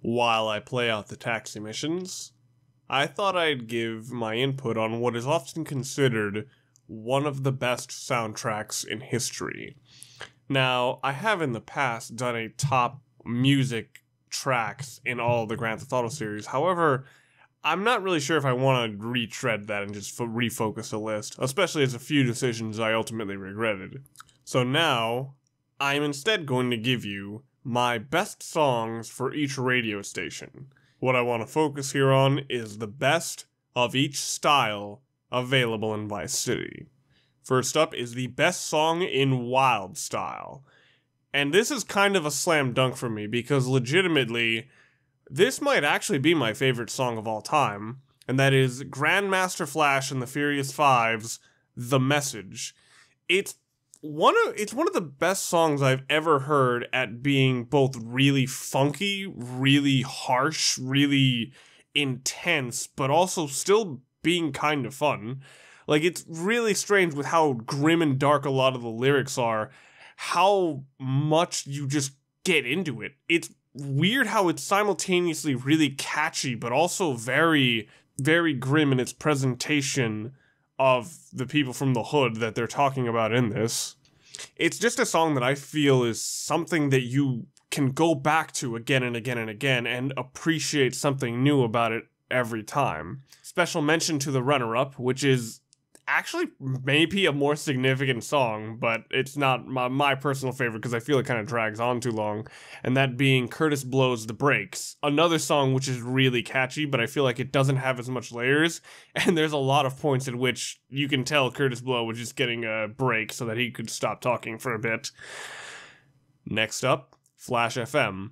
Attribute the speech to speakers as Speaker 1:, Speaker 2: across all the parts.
Speaker 1: While I play out the taxi missions, I thought I'd give my input on what is often considered one of the best soundtracks in history. Now, I have in the past done a top music tracks in all the Grand Theft Auto series. However, I'm not really sure if I want to retread that and just refocus the list, especially as a few decisions I ultimately regretted. So now, I'm instead going to give you my best songs for each radio station. What I want to focus here on is the best of each style available in Vice City. First up is the best song in Wildstyle. And this is kind of a slam dunk for me because legitimately, this might actually be my favorite song of all time, and that is Grandmaster Flash and the Furious Five's The Message. It's one of the best songs I've ever heard at being both really funky, really harsh, really intense, but also still being kind of fun. Like, it's really strange with how grim and dark a lot of the lyrics are, how much you just get into it. It's weird how it's simultaneously really catchy, but also very, very grim in its presentation of the people from the hood that they're talking about in this. It's just a song that I feel is something that you can go back to again and again and again and appreciate something new about it every time. Special mention to the runner-up, which is actually maybe a more significant song, but it's not my personal favorite because I feel it kind of drags on too long, and that being Curtis Blow's The Breaks. Another song which is really catchy, but I feel like it doesn't have as much layers, and there's a lot of points at which you can tell Curtis Blow was just getting a break so that he could stop talking for a bit. Next up, Flash FM.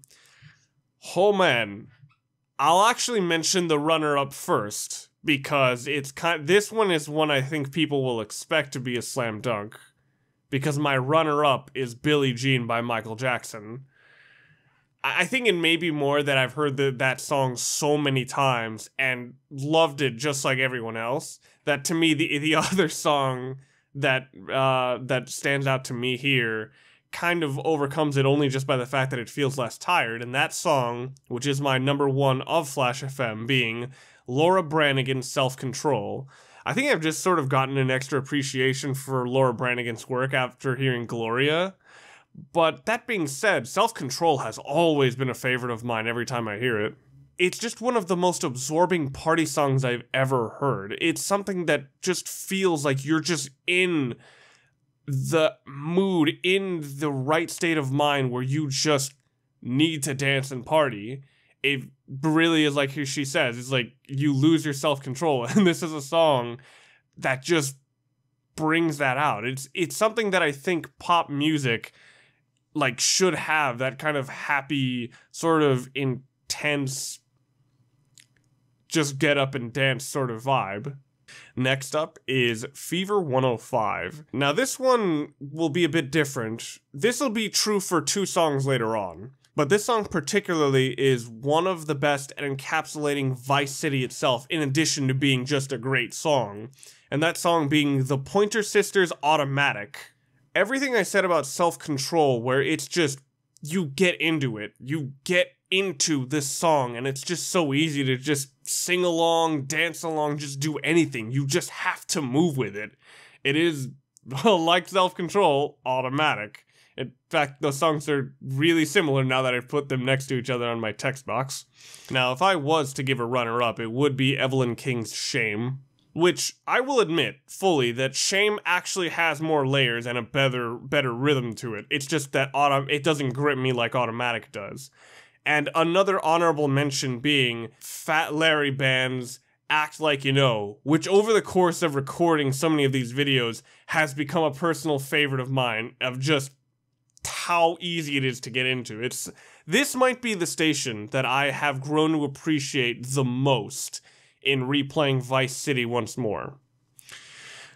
Speaker 1: Oh man, I'll actually mention the runner-up first, because this one is one I think people will expect to be a slam dunk, because my runner-up is Billie Jean by Michael Jackson. I think it may be more that I've heard that song so many times and loved it just like everyone else, that to me the other song that stands out to me here kind of overcomes it only just by the fact that it feels less tired, and that song, which is my number one of Flash FM, being Laura Branigan's Self-Control. I think I've just sort of gotten an extra appreciation for Laura Branigan's work after hearing Gloria. But that being said, Self-Control has always been a favorite of mine every time I hear it. It's just one of the most absorbing party songs I've ever heard. It's something that just feels like you're just in the mood, in the right state of mind where you just need to dance and party. It really is like she says, it's like you lose your self-control, and this is a song that just brings that out. It's something that I think pop music like should have, that kind of happy, sort of intense, just get up and dance sort of vibe. Next up is Fever 105. Now this one will be a bit different. This will be true for two songs later on. But this song particularly is one of the best at encapsulating Vice City itself, in addition to being just a great song. And that song being the Pointer Sisters' Automatic. Everything I said about Self-Control, where it's just, you get into it. You get into this song, and it's just so easy to just sing along, dance along, just do anything. You just have to move with it. It is, like Self-Control, automatic. In fact, the songs are really similar now that I've put them next to each other on my text box. Now, if I was to give a runner-up, it would be Evelyn King's Shame, which I will admit fully that Shame actually has more layers and a better rhythm to it. It's just that it doesn't grip me like Automatic does. And another honorable mention being Fat Larry Band's Act Like You Know, which over the course of recording so many of these videos has become a personal favorite of mine, of just how easy it is to get into. This might be the station that I have grown to appreciate the most in replaying Vice City once more.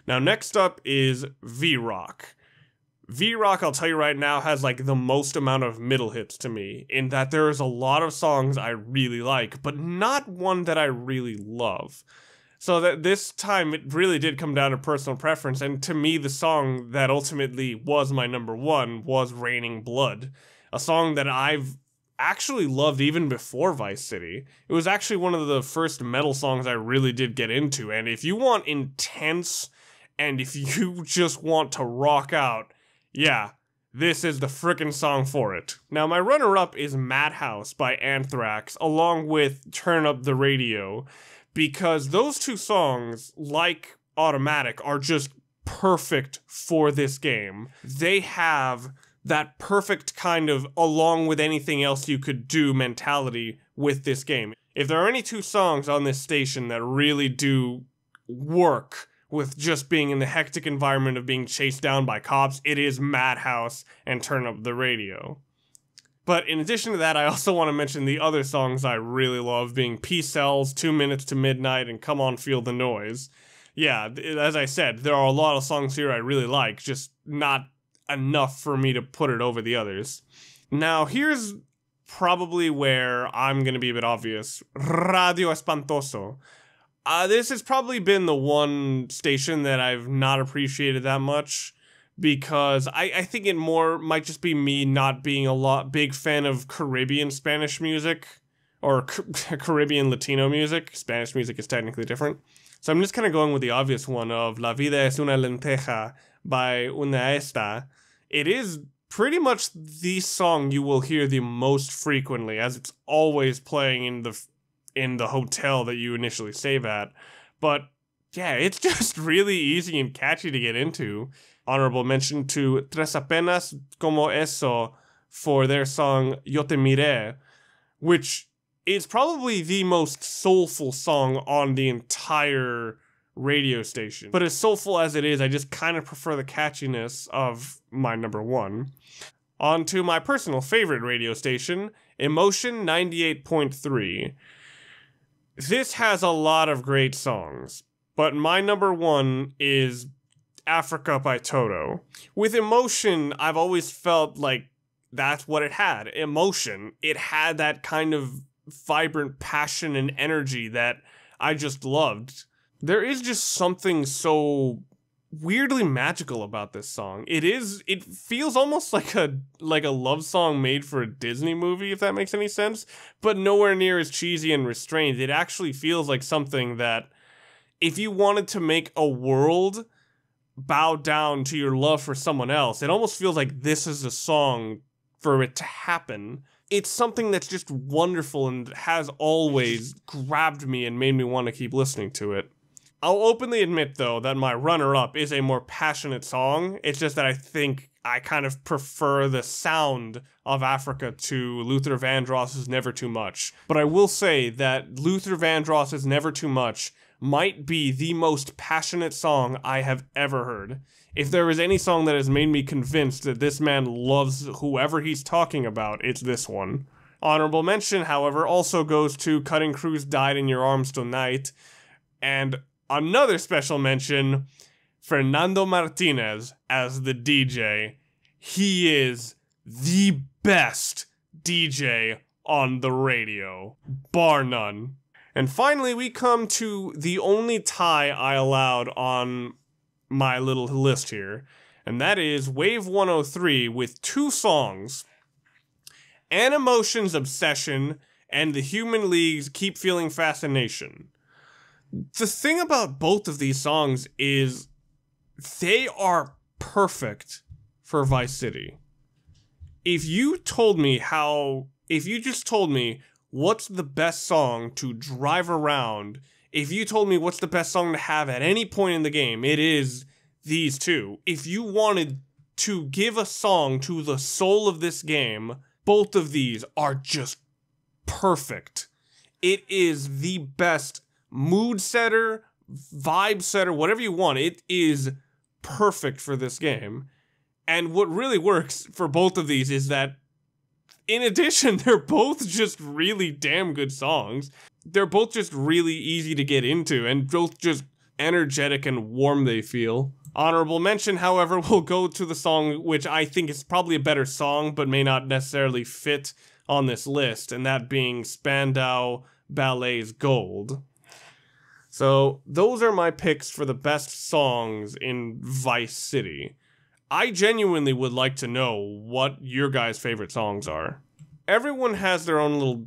Speaker 1: Now next up is V-Rock. V-Rock, I'll tell you right now, has like the most amount of middle hits to me, in that there is a lot of songs I really like, but not one that I really love. So that this time it really did come down to personal preference, and to me the song that ultimately was my number one was Raining Blood, a song that I've actually loved even before Vice City. It was actually one of the first metal songs I really did get into, and if you want intense, and if you just want to rock out, yeah, this is the frickin' song for it. Now, my runner-up is Madhouse by Anthrax, along with Turn Up the Radio, because those two songs, like Automatic, are just perfect for this game. They have that perfect kind of along with anything else you could do mentality with this game. If there are any two songs on this station that really do work with just being in the hectic environment of being chased down by cops, it is Madhouse and Turn Up the Radio. But in addition to that, I also want to mention the other songs I really love, being P-Cells, 2 Minutes to Midnight, and Come On Feel the Noise. Yeah, as I said, there are a lot of songs here I really like, just not enough for me to put it over the others. Now, here's probably where I'm going to be a bit obvious. Radio Espantoso. This has probably been the one station that I've not appreciated that much, because I think it more might just be me not being big fan of Caribbean Spanish music, or Caribbean Latino music. Spanish music is technically different. So I'm just kind of going with the obvious one of La Vida es una lenteja by N.S.P. It is pretty much the song you will hear the most frequently, as it's always playing in the hotel that you initially save at. But yeah, it's just really easy and catchy to get into. Honorable mention to Tres Apenas Como Eso for their song Yo Te Miré, which is probably the most soulful song on the entire radio station. But as soulful as it is, I just kind of prefer the catchiness of my number one. On to my personal favorite radio station, Emotion 98.3. This has a lot of great songs, but my number one is Africa by Toto. With Emotion, I've always felt like that's what it had. Emotion. It had that kind of vibrant passion and energy that I just loved. There is just something so weirdly magical about this song. It feels almost like a love song made for a Disney movie, if that makes any sense, but nowhere near as cheesy and restrained. It actually feels like something that if you wanted to make a world bow down to your love for someone else, it almost feels like this is a song for it to happen. It's something that's just wonderful and has always grabbed me and made me want to keep listening to it. I'll openly admit, though, that my runner-up is a more passionate song. It's just that I think I kind of prefer the sound of Africa to Luther Vandross's Never Too Much. But I will say that Luther Vandross's Never Too Much might be the most passionate song I have ever heard. If there is any song that has made me convinced that this man loves whoever he's talking about, it's this one. Honorable mention, however, also goes to Cutting Cruz Died in Your Arms Tonight, and another special mention, Fernando Martinez as the DJ. He is the best DJ on the radio, bar none. And finally, we come to the only tie I allowed on my little list here, and that is Wave 103 with two songs, Animotion's Obsession and The Human League's Keep Feeling Fascination. The thing about both of these songs is they are perfect for Vice City. If you just told me what's the best song to drive around, if you told me what's the best song to have at any point in the game, it is these two. If you wanted to give a song to the soul of this game, both of these are just perfect. It is the best mood setter, vibe setter, whatever you want. It is perfect for this game. And what really works for both of these is that, in addition, they're both just really damn good songs. They're both just really easy to get into, and both just energetic and warm they feel. Honorable mention, however, will go to the song which I think is probably a better song, but may not necessarily fit on this list, and that being Spandau Ballet's Gold. So, those are my picks for the best songs in Vice City. I genuinely would like to know what your guys' favorite songs are. everyone has their own little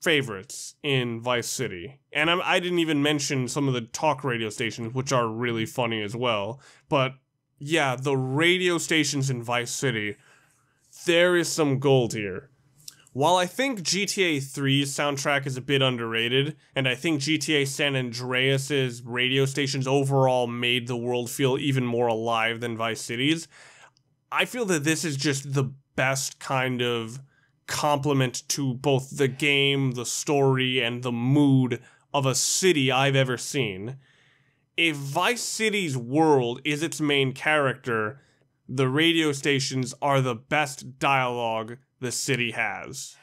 Speaker 1: favorites in Vice City. And I didn't even mention some of the talk radio stations, which are really funny as well. But yeah, the radio stations in Vice City, there is some gold here. While I think GTA 3's soundtrack is a bit underrated, and I think GTA San Andreas' radio stations overall made the world feel even more alive than Vice City's, I feel that this is just the best kind of complement to both the game, the story, and the mood of a city I've ever seen. If Vice City's world is its main character, the radio stations are the best dialogue the city has.